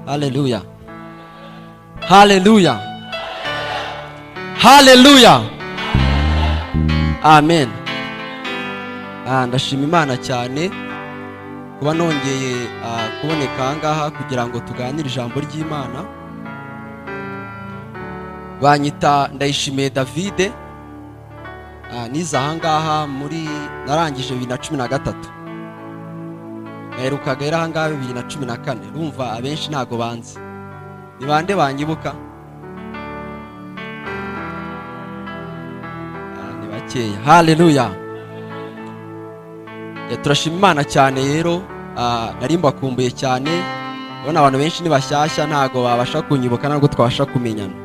Haleluya. Haleluya. Haleluya. Amen. Ndashima Imana cyane kuba nongeye kuboneka ahangaha kugira ngo tuganire ijambo ry'Imana. Banyita Ndayishimiye David. Niza ahangaha narangije 2013. Naherukaga era ahangaha 2014. Urumva abenshi ntago banzi. Ni bande banyibuka? Ni bakeya. Haleluya. Turashima Imana cyane rero. Nari mbakumbuye cyane. Ubona abantu benshi ni bashyashya ntago babasha kunyibuka ntabwo twabasha kumenyana.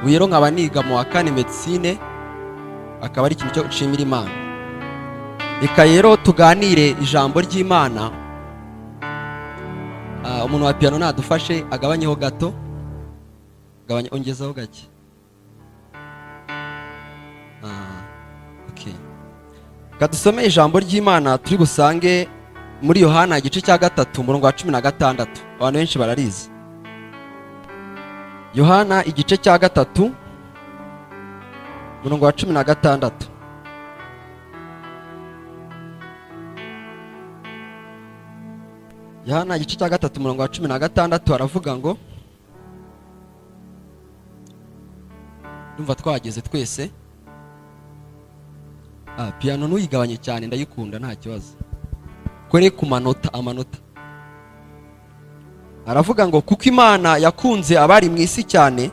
Rero nkaba niga mu wa 4 medicine, akaba ari ikintu cyo nshimira Imana. Reka rero tuganire ijambo ry'Imana. Umuntu wa piano nadufashe agabanyeho gato. Ongezaho gake. Okay. Kadusome ijambo ry'Imana turi busange muri Yohana igice cya 3 umurongo wa 16. Abantu benshi bararizi. Yohana igice cya 3 umurongo wa 16. Yohana igice cya 3 umurongo wa 16 aravuga ngo, ndumva twageze twese. Piano ntuyigabanye cyane, ndayikunda nta kibazo. Kore ku amanota. Aravuga ngo kuko Imana yakunze abari mu isi cyane,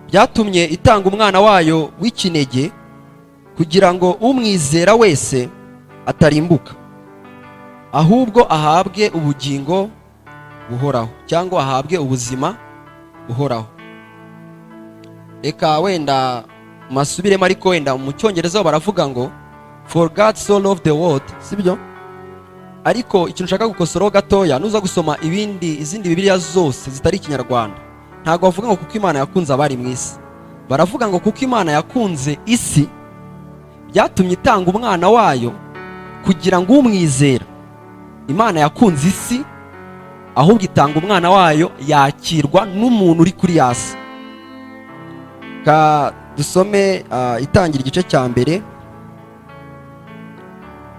byatumye itanga umwana wayo w'ikinege, kugira ngo umwizera wese atarimbuka, ahubwo ahabwe ubugingo buhoraho, cyangwa ahabwe ubuzima buhoraho. Reka wenda masubiremo, ariko wenda mu Cyongereza baravuga ngo for God so loved the world, sibyo? Ariko ikintu nshaka gukosora gatoya, nuza gusoma izindi Bibiliya zose zitari Ikinyarwanda, ntago bavuga ngo kuko Imana yakunze abari mu isi. Baravuga ngo kuko Imana yakunze isi, byatumye itanga umwana wayo kugira ngo umwizera. Imana yakunze isi, ahubwo itanga umwana wayo yakirwa n'umuntu uri kuri yasi. Dusome itangira igice cya mbere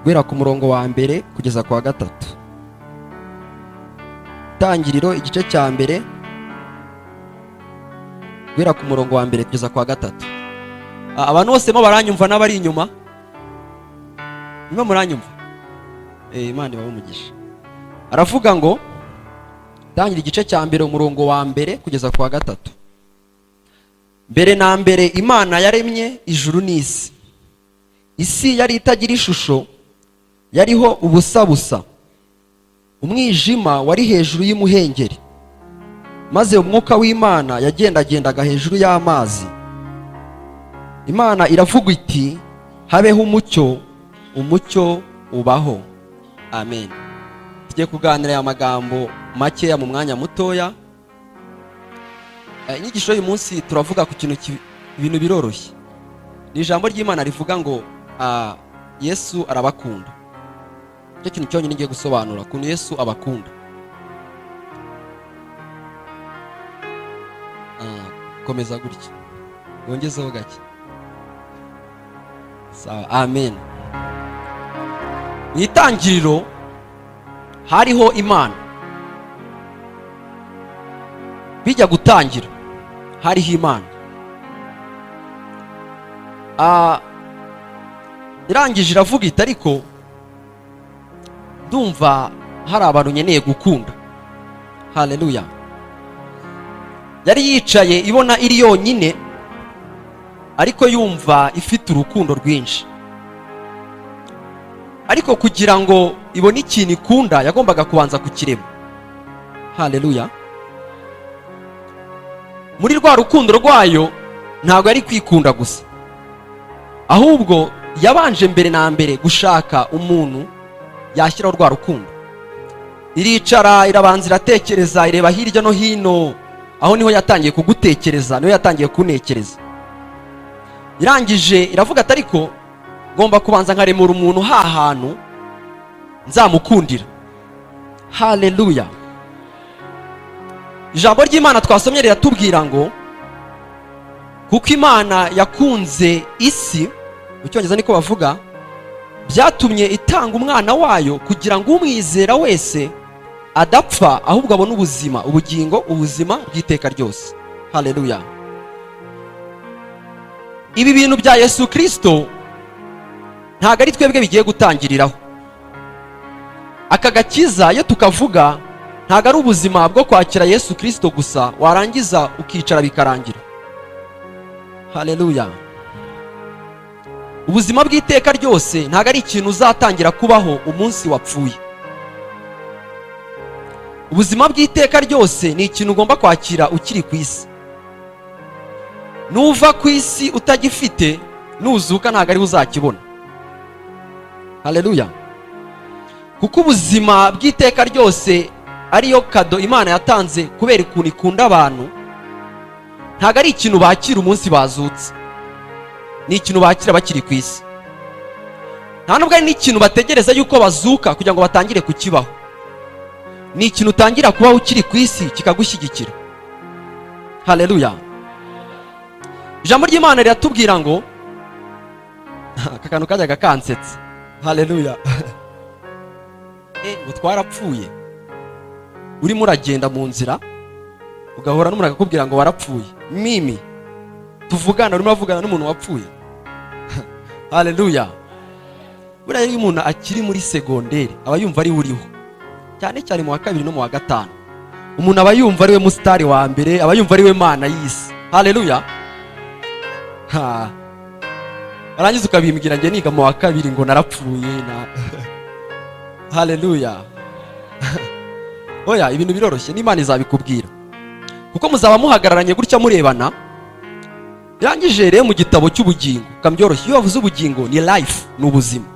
guhera ku murongo wa mbere kugeza ku wa 3. Itangiriro igice cya mbere guhera ku murongo wa mbere kugeza ku wa 3. Abantu bose mo baranyumva n'abari inyuma? Nimwe muranyumva? Imana ibabumugisha. Aravuga ngo itangira igice cya mbere umurongo wa mbere kugeza ku wa 3. Mbere na mbere Imana yaremye ijuru n'isi. Isi yari itagira ishusho, yariho ubusa busa. Umwijima wari hejuru y'umuhengeri. Maze umwuka w'Imana yagendagendaga hejuru y'amazi. Imana iravuga iti habeho umucyo, umucyo ubaho. Amen. Tugiye kuganira aya magambo makeya mu mwanya mutoya. Inyigisho y'uyu munsi turavuga ku ibintu biroroshye. Ni ijambo ry'Imana rivuga ngo Yesu arabakunda. Icyo kintu cyonyine ngiye gusobanura ukuntu Yesu abakunda. Komeza gutya, wongezeho gake. Sawa. Amen. Mu itangiriro hariho Imana. Bijya gutangira hariho Imana. Irangije iravuga iti ariko ndumva hari abantu nkeneye gukunda. Haleluya. Yari yicaye ibona iri yonyine, ariko yumva ifite urukundo rwinshi. Ariko kugira ngo ibone ikintu ikunda yagombaga kubanza kukirema. Haleluya. Muri rwa rukundo rwayo ntabwo ari kwikunda gusa, ahubwo yabanje mbere na mbere gushaka umuntu yashyiraho rwa rukundo. Iricara irabanza iratekereza, ireba hirya no hino aho niho yatangiye kugutekereza, niho yatangiye kunekereza. Irangije iravuga ati ariko ngomba kubanza nkaremura umuntu hantu nzamukundira. Haleluya. Ijambo ry'Imana twasomye riratubwira ngo kuko Imana yakunze isi, mu Cyongereza niko bavuga, byatumye itanga umwana wayo kugira ngo umwizera wese adapfa ahubwo abone ubuzima, ubugingo, ubuzima bw'iteka ryose. Haleluya. Ibi bintu bya Yesu Kristo ntago ari twebwe bigiye gutangiriraho. Aka gakiza iyo tukavuga ntago ari ubuzima bwo kwakira Yesu Kristo gusa warangiza ukicara bikarangira. Haleluya. Ubuzima bw'iteka ryose ntago ari ikintu uzatangira kubaho umunsi wapfuye. Ubuzima bw'iteka ryose ni ikintu ugomba kwakira ukiri ku isi. Nuva ku isi utagifite, nuzuka ntago ari uzakibona. Haleluya. Kuko ubuzima bw'iteka ryose ariyo kado Imana yatanze kubera ukuntu ikunda abantu, ntago ari ikintu bakira umunsi bazutse, ni ikintu bakira bakiri ku isi. Nta nubwo ari n'ikintu bategereza yuko bazuka kugira ngo batangire kukibaho. Ni ikintu utangira kubaho ukiri ku isi kikagushyigikira. Haleluya. Ijambo ry'Imana riratubwira ngo aka kantu kajyaga kansetse. Haleluya. Ngo twarapfuye. Urimo uragenda mu nzira ugahora n'umuntu akakubwira ngo warapfuye. Mimi tuvugana, urimo avugana n'umuntu wapfuye. Haleluya. Buriya iyo umuntu akiri muri segonderi aba yumva ari uriho, cyane cyane mu wa kabiri no mu wa gatanu. Umuntu aba yumva ari we musitari wa mbere, aba yumva ari we Mana y'isi. Haleluya. Arangiza ukabimbwira nge niga mu wa kabiri ngo narapfuye na Haleluya. Oya, ibintu biroroshye, n'Imana izabikubwira. Kuko muzaba muhagararanye gutya murebana. Irangije rero mu gitabo cy'ubugingo, kambyoroshye, iyo bavuze ubugingo ni life, ni ubuzima.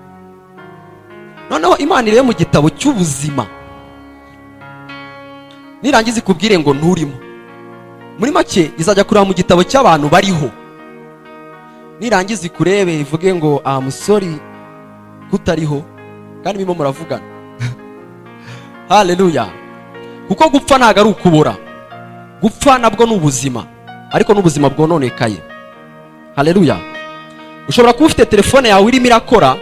Noneho Imana iri mu gitabo cy'ubuzima. Nirangiza ikubwire ngo nturimo. Muri make izajya kureba mu gitabo cy'abantu bariho. Nirangiza ikurebe ivuge ngo I'm sorry kutariho, kandi bimo muravugana. Haleluya. Kuko gupfa ntago ari ukubura. Gupfa nabwo ni ubuzima, ariko n'ubuzima bwononekaye. Haleluya. Ushobora kuba ufite telefone yawe irimo irakora,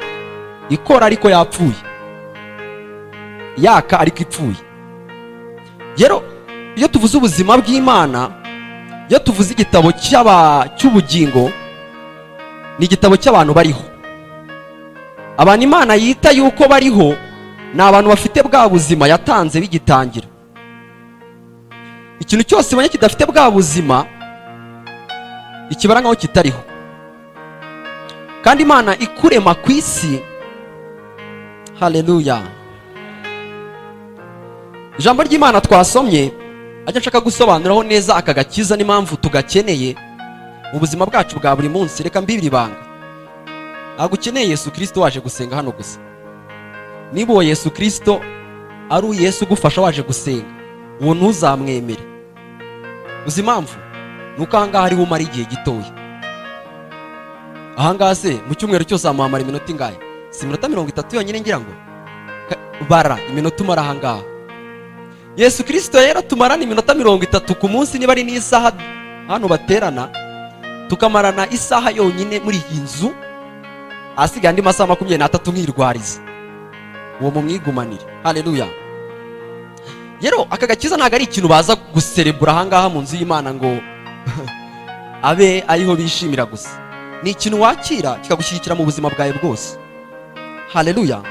ikora ariko yapfuye, yaka ariko ipfuye. Rero iyo tuvuze ubuzima bw'Imana, iyo tuvuze igitabo cy'ubugingo, ni igitabo cy'abantu bariho. Abantu Imana yita yuko bariho ni abantu bafite bwa buzima yatanze bigitangira. Ikintu cyose ubonye kidafite bwa buzima ikibara nkaho kitariho. Kandi Imana ikurema ku isi. Haleluya. Ijambo ry'Imana twasomye ajya nshaka gusobanuraho neza aka gakiza n'impamvu tugakeneye mu buzima bwacu bwa buri munsi. Reka mbibiri ibanga. Ntabwo ukeneye Yesu Kristo waje gusenga hano gusa. Niba uwo Yesu Kristo ari Yesu ugufasha waje gusenga, uwo ntuzamwemere. Uzi impamvu? Nuko ahangaha hariho umara igihe gitoya. Ahangaha se mu cyumweru cyose amuhamara iminota ingahe? Si iminota 30 yonyine ngira ngo? Bara iminota umara ahangaha. Yesu Kristo rero tumarana iminota 30 ku munsi, niba ari n'isaha hano baterana, tukamarana isaha yonyine muri iyi nzu, asigaye andi masaha 23 nkirwariza. Uwo mumwigumanire. Haleluya. Rero aka gakiza ntago ari ikintu baza guserebura ahangaha mu nzu y'Imana ngo abe ariho bishimira gusa. Ni ikintu wakira kikagushyigikira mu buzima bwawe bwose. Haleluya.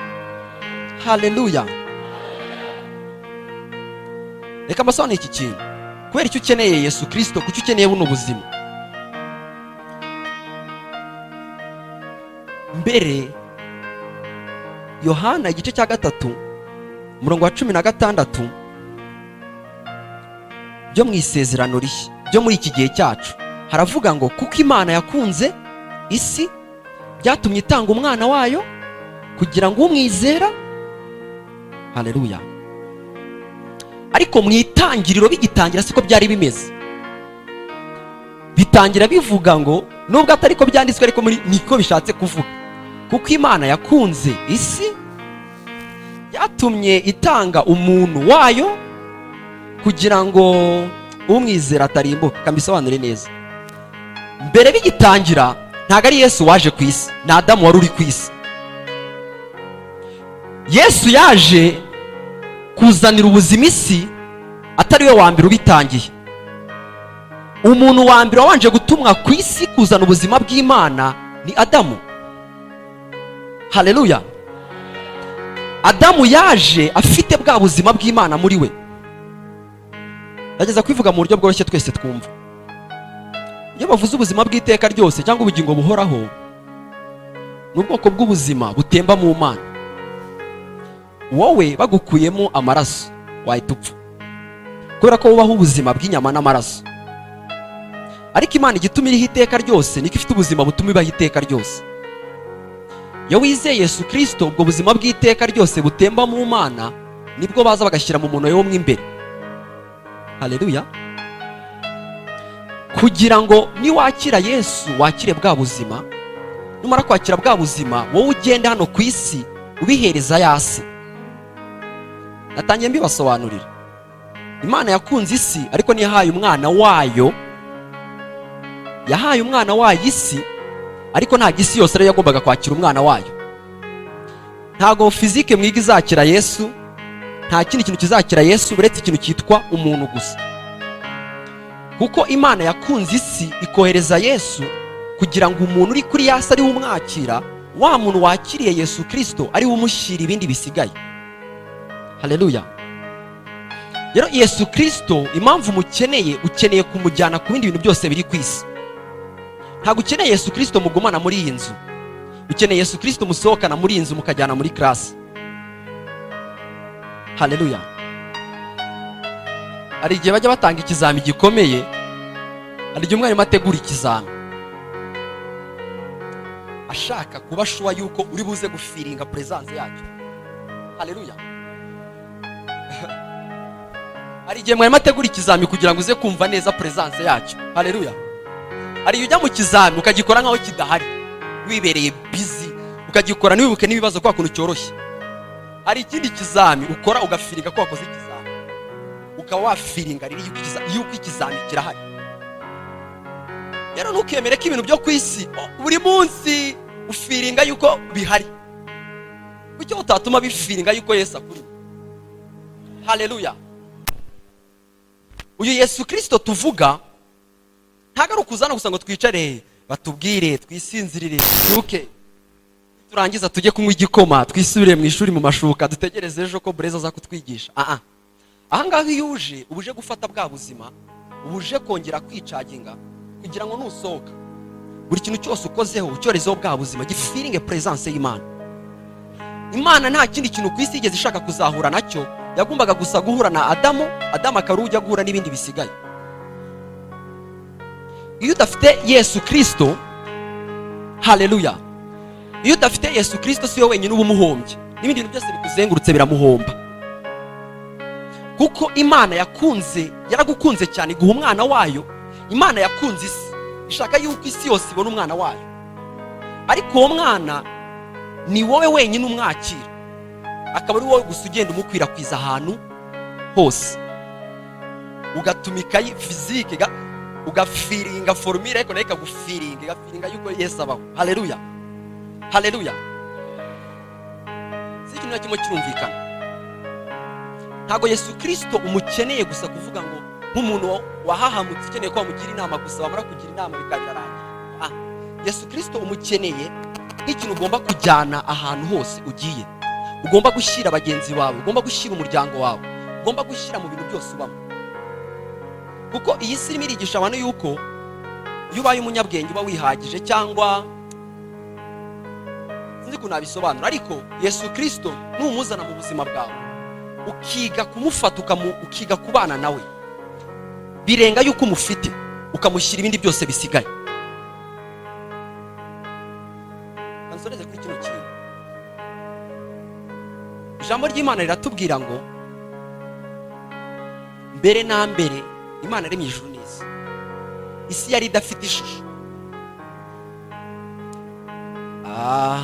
Haleluya. Reka mbasone iki kintu. Kubera icyo ukeneye Yesu Kristo, kuki ukeneye buno buzima. Mbere Yohana igice cya 3 umurongo wa 16 byo mu isezerano rishya byo muri iki gihe cyacu haravuga ngo kuko Imana yakunze isi byatumye itanga umwana wayo kugira ngo umwizera. Haleluya. Ariko mu itangiriro bigitangira siko byari bimeze. bitangira bivuga ngo nubwo atari ko byanditswe ariko muri niko bishatse kuvuga, kuko Imana yakunze isi yatumye itanga umuntu wayo kugira ngo umwizera atarimbuka. Kambisobanure neza, mbere bigitangira ntabwo ari Yesu waje ku isi, ni Adamu wari uri ku isi. Yesu yaje kuzanira ubuzima isi, atari we wa mbere ubitangiye. Umuntu wa mbere wabanje gutumwa ku isi kuzana ubuzima bw'Imana ni Adamu. Haleluya. Adamu yaje afite bwa buzima bw'Imana muri we. Ndageza kwivuga mu buryo bworoshye twese twumva. Iyo bavuze ubuzima bw'iteka ryose cyangwa ubugingo buhoraho, ni ubwoko bw'ubuzima butemba mu Mana. Wowe bagukuyemo amaraso wahita upfa, kubera ko bubaho ubuzima bw'inyama n'amaraso. Ariko Imana igituma iriho iteka ryose niko ifite ubuzima butuma ibaho iteka ryose. Iyo wizeye Yesu Kristo, ubwo buzima bw'iteka ryose butemba mu Mana nibwo baza bagashyira mu muntu wo mu imbere. Haleluya. Kugira ngo niwakira Yesu wakire bwa buzima, numara kwakira bwa buzima wowe ugende hano ku isi ubihereza yasi. Natangiye mbibasobanurira. Imana yakunze isi ariko niyahaye umwana wayo, yahaye umwana wayo isi, ariko nta isi yose rero yagombaga kwakira umwana wayo. Ntago fizike mwiga izakira Yesu, nta kindi kintu kizakira Yesu uretse ikintu cyitwa umuntu gusa. Kuko Imana yakunze isi ikohereza Yesu kugira ngo umuntu uri kuri yasi ari umwakira, wa muntu wakiriye Yesu Kristo ari umushyira ibindi bisigaye. Haleluya. Rero Yesu Kristo impamvu mukeneye, ukeneye kumujyana ku bindi bintu byose biri ku isi. Ntabwo ukeneye Yesu Kristo mugumana muri iyi nzu, ukeneye Yesu Kristo musohokana muri iyi nzu mukajyana muri class. Haleluya. Hari igihe bajya batanga ikizami gikomeye, hari igihe umwarimu ategura ikizami ashaka kuba shuwa yuko uri buze gufiringa presence yacyo. Haleluya. Hari igihe mwarimu ategura ikizami kugira ngo uze kumva neza presence yacyo. Haleluya. Hari ujya mu kizami ukagikora nkaho kidahari, wibereye busy, ukagikora ntiwibuke n'ibibazo kwa kuntu cyoroshye. Hari ikindi kizami ukora ugafiringa ko wakoze ikizami, ukaba wafiringa riri yuko ikizami kirahari. Rero ntukemere ko ibintu byo ku isi buri munsi ufiringa yuko bihari. Kuki utatuma bifiringa yuko Yesu akuri? Haleluya. Uyu Yesu Kristo tuvuga ntago ari ukuzana gusa ngo twicare batubwire twisinzirire yuke turangiza tujye kunywa igikoma twisubire mu ishuri mu mashuka dutegereze ejo ko Bureza aza kutwigisha. Aha ngaho iyo uje ubuje gufata bwa buzima, ubuje kongera kwicaginga kugira ngo nusohoka buri kintu cyose ukozeho ucyorezeho bwa buzima gifiringe presence y'Imana. Imana nta kindi kintu ku isi igeze ishaka kuzahura nacyo, yagombaga gusa guhura na Adamu, Adamu akarujya guhura n'ibindi bisigaye. Iyo udafite Yesu Kristo, haleluya, iyo udafite Yesu Kristo si yo wenyine uba umuhombye, n'ibindi bintu byose bikuzengurutse biramuhomba. Kuko Imana yakunze, yaragukunze cyane guha umwana wayo. Imana yakunze isi, ishaka yuko isi yose ibona umwana wayo, ariko uwo mwana ni wowe wenyine umwakira, akaba ari wowe gusa ugenda umukwirakwiza ahantu hose, ugatumika fizike ugafiringa formule ariko nayo ikagufiringa, igafiringa yuko Yesu abaho. Haleluya. Haleluya. Si ikintu na kimwe kirumvikana. Ntago Yesu Kristo umukeneye gusa kuvuga ngo nk'umuntu wahahamutse ukeneye ko bamugira inama gusa, bamara kugira inama bikabirangira. Yesu Kristo umukeneye nk'ikintu ugomba kujyana ahantu hose ugiye, ugomba gushyira bagenzi bawe, ugomba gushyira umuryango wawe, ugomba gushyira mu bintu byose ubamo. Kuko iyi si irimo irigisha abantu yuko iyo ubaye umunyabwenge uba wihagije, cyangwa sinzi ko nabisobanura, ariko Yesu Kristo numuzana mu buzima bwawe ukiga kumufata ukiga kubana nawe, birenga yuko umufite ukamushyira ibindi byose bisigaye. Kansoreze kuri kino kintu. Ijambo ry'Imana riratubwira ngo mbere na mbere Imana yaremye ijuru n'isi. isi yari idafite ishusho.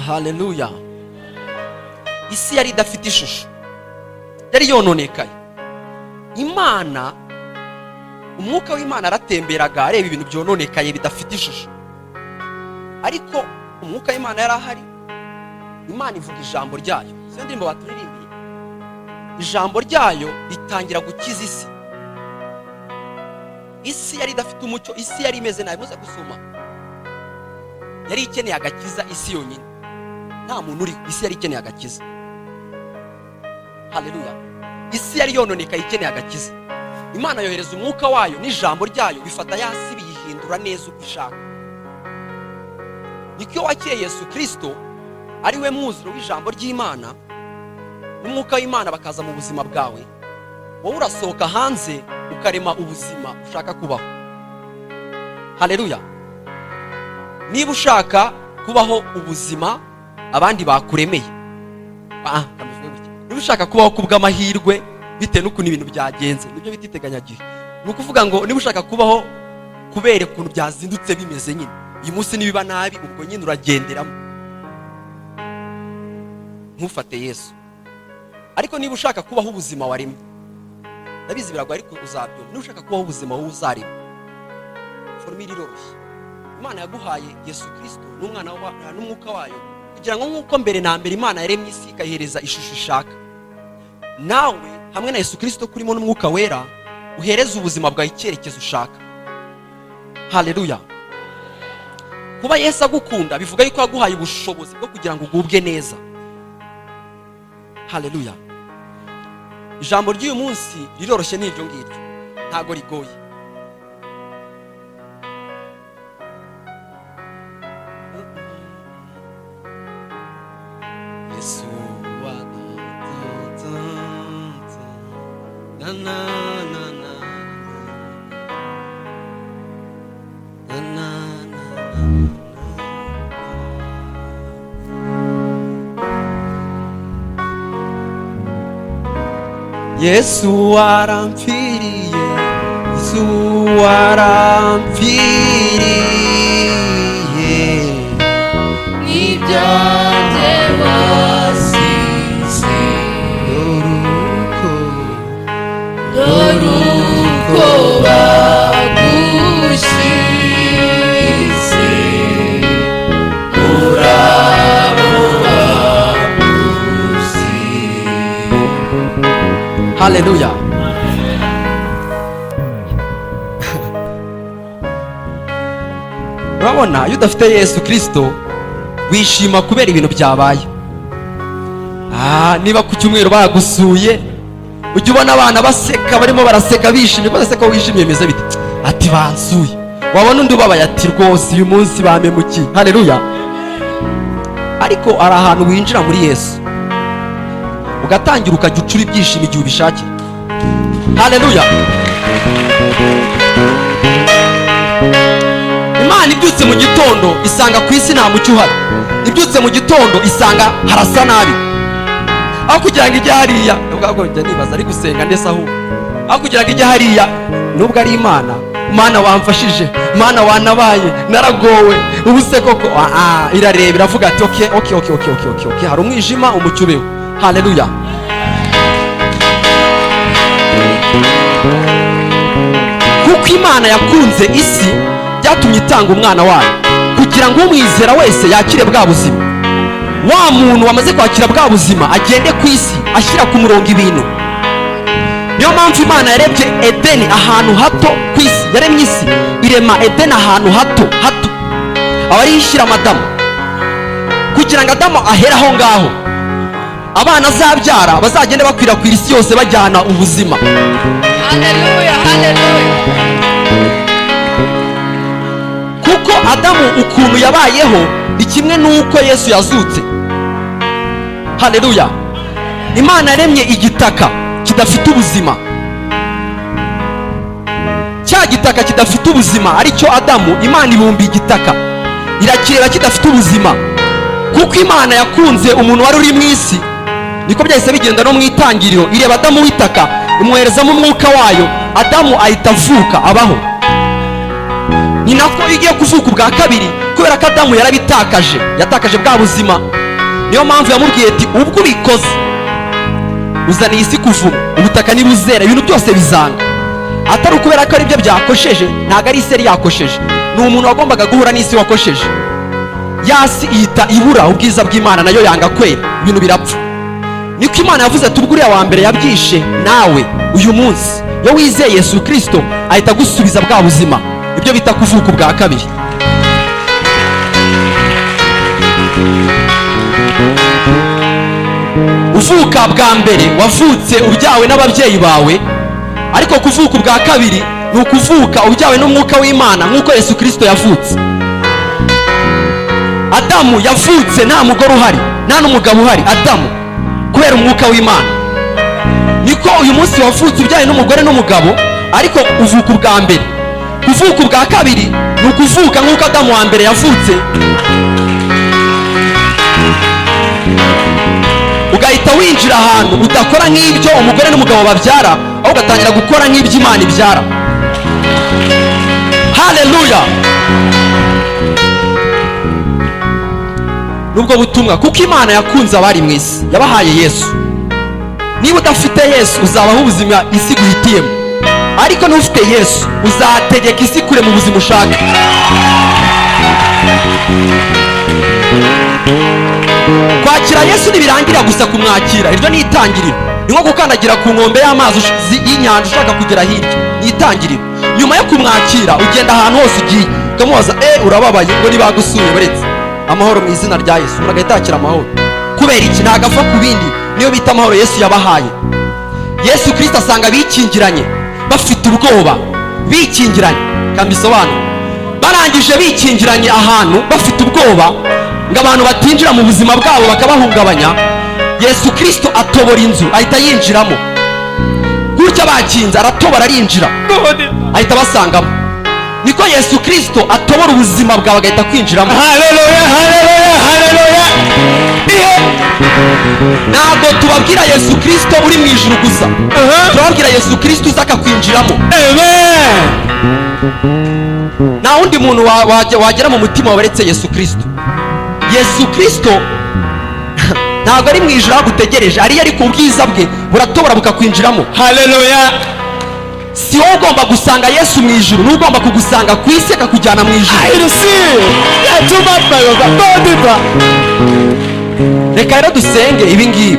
Haleluya. Isi yari idafite ishusho, yari yononekaye. Imana, umwuka w'Imana aratemberaga areba ibintu byononekaye bidafite ishusho, ariko umwuka w'Imana yari ahari. Imana ivuga ijambo ryayo, siyo ndirimbo baturirimbiye. Ijambo ryayo ritangira gukiza isi. Isi yari idafite umucyo, isi yari imeze nabi. Muze gusoma, yari ikeneye agakiza isi yonyine, nta muntu uri. Isi yari ikeneye agakiza. Haleluya. Isi yari yononekaye ikeneye agakiza. Imana yohereza umwuka wayo n'ijambo ryayo, bifata yasi biyihindura neza uko ishaka. Niko wakiriye Yesu Kristo ari we mwuzuro w'ijambo ry'Imana, n'umwuka w'Imana bakaza mu buzima bwawe. Wowe urasohoka hanze ukarema ubuzima ushaka kubaho. Haleluya. Niba ushaka kubaho ubuzima abandi bakuremeye, niba ushaka kubaho kubw'amahirwe bitewe n'ukuntu ibintu byagenze, nibyo bita iteganyagihe. Ni ukuvuga ngo niba ushaka kubaho kubera ukuntu byazindutse bimeze nyine, uyu munsi nibiba nabi ubwo nyine uragenderamo, ntufate Yesu. Ariko niba ushaka kubaho ubuzima waremye, ndabizi biragoye ariko uzabyumva. Niba ushaka kubaho ubuzima wowe uzarema, formule iroroshye. Imana yaguhaye Yesu Kristo n'umwana n'umwuka wayo, kugira ngo nk'uko mbere na mbere Imana yaremye isi ikayihereza ishusho ishaka, nawe hamwe na Yesu Kristo kurimo n'umwuka wera uhereza ubuzima bwawe icyerekezo ushaka. Haleluya. Kuba Yesu agukunda bivuga yuko yaguhaye ubushobozi bwo kugira ngo ugubwe neza. Haleluya. Ijambo ry'uyu munsi riroroshye n'iryo ngiryo, ntago rigoye. Yesu Yesu warampfiriye, Yesu warampfiriye, n'ibyanjye wasize, doruko bagushize, urabo baguzi. Haleluya. Urabona, iyo udafite Yesu Kristo wishima kubera ibintu byabaye. Niba ku cyumweru bagusuye ujya ubona abana baseka, barimo baraseka bishimye. Baseka wishimye bimeze bite? Ati bansuye. Wabona undi ubabaye ati rwose uyu munsi bamemukiye. Haleluya. Ariko ari ahantu winjira muri Yesu ugatangira ukajya ucura ibyishimo igihe ubishakira. Haleluya. Imana ibyutse mu gitondo isanga ku isi nta mucyo uhari. Ibyutse mu gitondo isanga harasa nabi. Aho kugira ngo ijye hariya, ubwo njya nibaza ari gusenga ndetse aho. Aho kugira ngo ijye hariya, nubwo ari Imana, Mana wamfashije, Mana wanabaye, naragowe, ubu se koko irareba iravuga ati okay, hari umwijima umucyo ubeho. Haleluya. Kuko Imana yakunze isi byatumye itanga umwana wayo kugira ngo umwizera wese yakire bwa buzima. Wa muntu wamaze kwakira bwa buzima agende ku isi ashyira ku murongo ibintu. Niyo mpamvu Imana yarebye Edeni ahantu hato ku isi. Yaremye isi irema Edeni ahantu hato aba ari ishyira Adamu kugira ngo Adamu ahere aho ngaho, abana azabyara bazagende bakwirakwira isi yose bajyana ubuzima. Haleluya. Kuko Adamu ukuntu yabayeho ni kimwe n'uko Yesu yazutse. Haleluya. Imana yaremye igitaka kidafite ubuzima. Cya gitaka kidafite ubuzima aricyo Adamu, Imana ibumba igitaka irakireba kidafite ubuzima. Kuko Imana yakunze umuntu wari uri mu isi, niko byahise bigenda no mu itangiriro. Ireba Adamu w'itaka imwoherezamo umwuka wayo, Adamu ahita avuka abaho. ni nako iyo ugiye kuvuka ubwa kabiri, kubera ko Adamu yatakaje bwa buzima, niyo mpamvu yamubwiye ati ubwo ubikoze uzaniye isi kuvuma, ubutaka nibuzera, ibintu byose bizanga. Atari ukubera ko ari byo byakosheje, ntabwo ari isi yari yakosheje, ni umuntu wagombaga guhura n'isi wakosheje. Yasi ihita ibura ubwiza bw'Imana, nayo yanga kwera, ibintu birapfa. Niko Imana yavuze ati ubwo uriya wa mbere yabyishe, nawe uyu munsi iyo wizeye Yesu Kristo ahita agusubiza bwa buzima. Ibyo bita kuvuka ubwa kabiri. Uvuka bwa mbere wavutse ubyawe n'ababyeyi bawe, ariko kuvuka ubwa kabiri ni ukuvuka ubyawe n'umwuka w'Imana nk'uko Yesu Kristo yavutse. Adamu yavutse nta mugore uhari, nta n'umugabo uhari, Adamu kubera umwuka w'Imana. Niko uyu munsi wavutse ubyaye n'umugore n'umugabo, ariko uvuka ubwa mbere. Kuvuka ubwa kabiri ni ukuvuka nk'uko Adamu wa mbere yavutse, ugahita winjira ahantu udakora nk'ibyo umugore n'umugabo babyara, aho ugatangira gukora nk'ibyo Imana ibyara. Haleluya! Nubwo butumwa, kuko Imana yakunze abari mu isi, yabahaye Yesu. Niba udafite Yesu uzabaho ubuzima isi guhitiyemo, ariko n'ufite Yesu uzategeka isi kure mu buzima ushaka. Kwakira Yesu ntibirangira gusa kumwakira, iryo ni itangiriro. Ni nko gukandagira ku nkombe y'amazi y'inyanja ushaka kugera hirya, ni itangiriro. Nyuma yo kumwakira ugenda ahantu hose ugiye ukamubaza urababaye ngo nibagusuye baretse amahoro mu izina rya Yesu, uragahita yakira amahoro. Kubera iki? Ntabwo apfa ku bindi, niyo bita amahoro Yesu yabahaye. Yesu Kristo asanga bikingiranye bafite ubwoba, bikingiranye kambisobanura, barangije bikingiranye ahantu bafite ubwoba ngo abantu batinjira mu buzima bwabo bakabahungabanya. Yesu Kristo atobora inzu ahita yinjiramo, gutya bakinze aratobora arinjira ahita basangamo. Niko Yesu Kristo atobora ubuzima bwawe agahita kwinjiramo. Haleluya, haleluya, haleluya. Ntabwo tubabwira Yesu Kristo uri mu ijuru gusa, turababwira Yesu Kristo uza akakwinjiramo. Amen. Nta wundi muntu wagera mu mutima waberetse Yesu Kristo. Yesu Kristo ntabwo ari mu ijuru agutegereje, ariyo ari ku bwiza bwe buratobora bukakwinjiramo. Haleluya. Si wowe ugomba gusanga Yesu mu ijuru, ni ugomba kugusanga ku isi akakujyana mu ijuru. I receive. Yatuma bayoba bodiba. Reka rero dusenge ibi ngibi.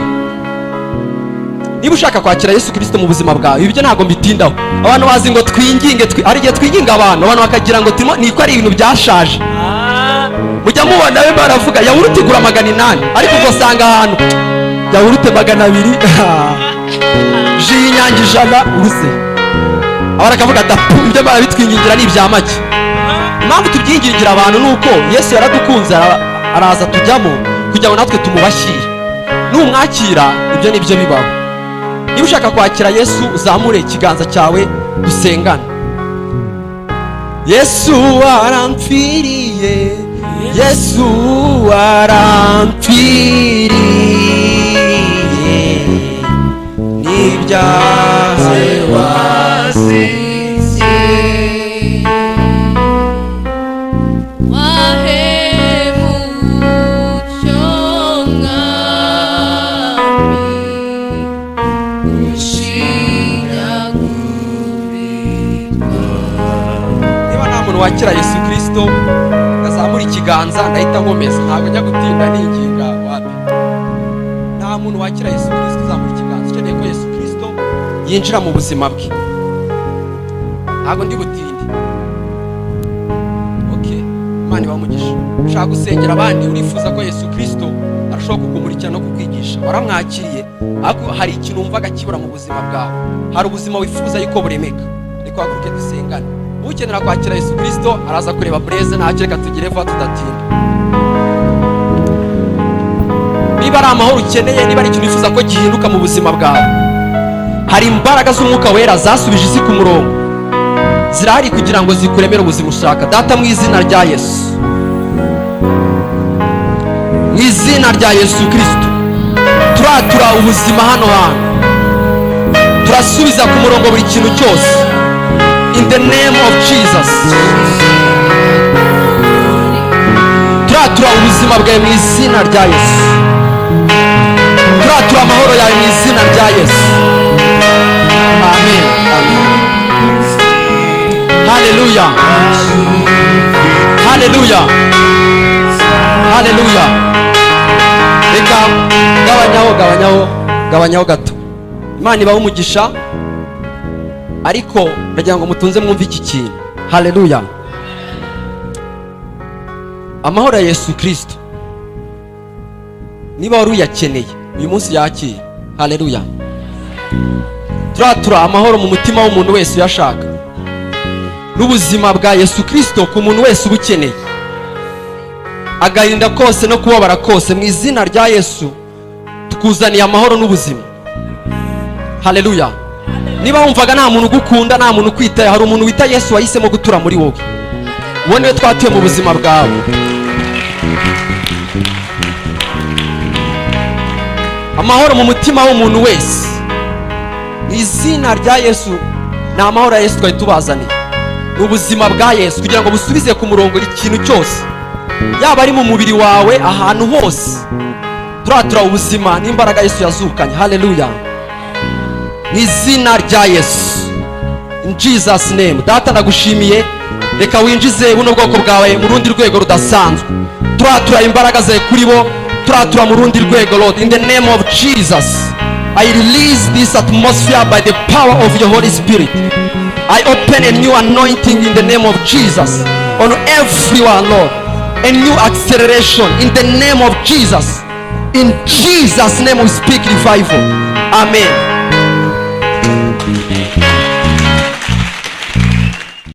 Niba ushaka kwakira Yesu Kristo mu buzima bwawe, ibyo ntabwo mbitindaho. Abantu bazi ngo twinginge, ari igihe twinginga abantu bakagira ngo niko ari ibintu byashaje. Mujya mubona we baravuga yawurute igura 800, ariko ugasanga ahantu yawurute 200, ji y'inyange 100 ubuze. Abarakavuga ati ibyo barabitwingingira ni ibya make. Impamvu tubyingingira abantu nuko Yesu yaradukunze araza tujyamo kugira ngo natwe tumubashyire. Numwakira ibyo nibyo bibaho. Niba ushaka kwakira Yesu uzamure ikiganza cyawe dusengane. Yesu arampfiriye, Yesu arampfiriye, n'ibyaha wasize, wahemucyo mwami, ushinyagurirwa. Niba nta muntu wakira Yesu Kristo azamura ikiganza ndahita nkomeza, ntabwo njya gutinda ninginga wapi. Nta muntu wakira Yesu Kristo azamura ikiganza, ukeneye ko Yesu Kristo yinjira mu buzima bwe, ntabwo ndi butinde. Okay, Imana ibamugisha. Ushaka gusengera abandi, urifuza ko Yesu Kristo arushaho kukumurikira no kukwigisha, waramwakiriye ariko hari ikintu wumvaga kibura mu buzima bwawe, hari ubuzima wifuza yuko buremeka, ariko haguruke dusengane. Ukenera kwakira Yesu Kristo araza kureba Blaise, ntacyo reka tugire vuba tudatinda. Niba ari amahoro ukeneye, niba ari ikintu wifuza ko gihinduka mu buzima bwawe, hari imbaraga z'umwuka wera zasubije isi ku murongo, zirahari kugira ngo zikuremere ubuzima ushaka. Data, mu izina rya Yesu, mu izina rya Yesu Kristo, turatura ubuzima hano hantu, turasubiza ku murongo buri kintu cyose. In the name of Jesus. turatura ubuzima bwawe mu izina rya Yesu. Turatura amahoro yawe mu izina rya Yesu. Amen. Amen. Hallelujah. Hallelujah. Hallelujah. Reka gabanyaho gato. Imana ibahe umugisha, ariko ndagira ngo mutunze mwumve iki kintu. Hallelujah. Amahoro ya Yesu Kristo, niba wari uyakeneye uyu munsi yakira. Hallelujah. Turatura amahoro mu mutima w'umuntu wese uyashaka, n'ubuzima bwa Yesu Kristo ku muntu wese ubukeneye, agahinda kose no kubabara kose mu izina rya Yesu tukuzaniye amahoro n'ubuzima. Hallelujah. Niba wumvaga nta muntu ugukunda, nta muntu ukwitaye, hari umuntu wita Yesu wahisemo gutura muri wowe. Uwo niwe twatuye mu buzima bwawe. Amahoro mu mutima w'umuntu wese mu izina rya Yesu. Ni amahoro ya Yesu twari tubazaniye, ni ubuzima bwa Yesu kugira ngo busubize ku murongo ikintu cyose, yaba ari mu mubiri wawe, ahantu hose. Turatura ubuzima n'imbaraga Yesu yazukanye. Hallelujah. Mu izina rya Yesu, in Jesus name. Data ndagushimiye, reka winjize buno bwoko bwawe mu rundi rwego rudasanzwe. Turatura imbaraga zawe kuri bo, turatura mu rundi rwego Lord, in the name of Jesus. I release this atmosphere by the power of your Holy Spirit. I open a new anointing in the name of Jesus on everyone, Lord. A new acceleration in the name of Jesus. In Jesus' name we speak revival. Amen.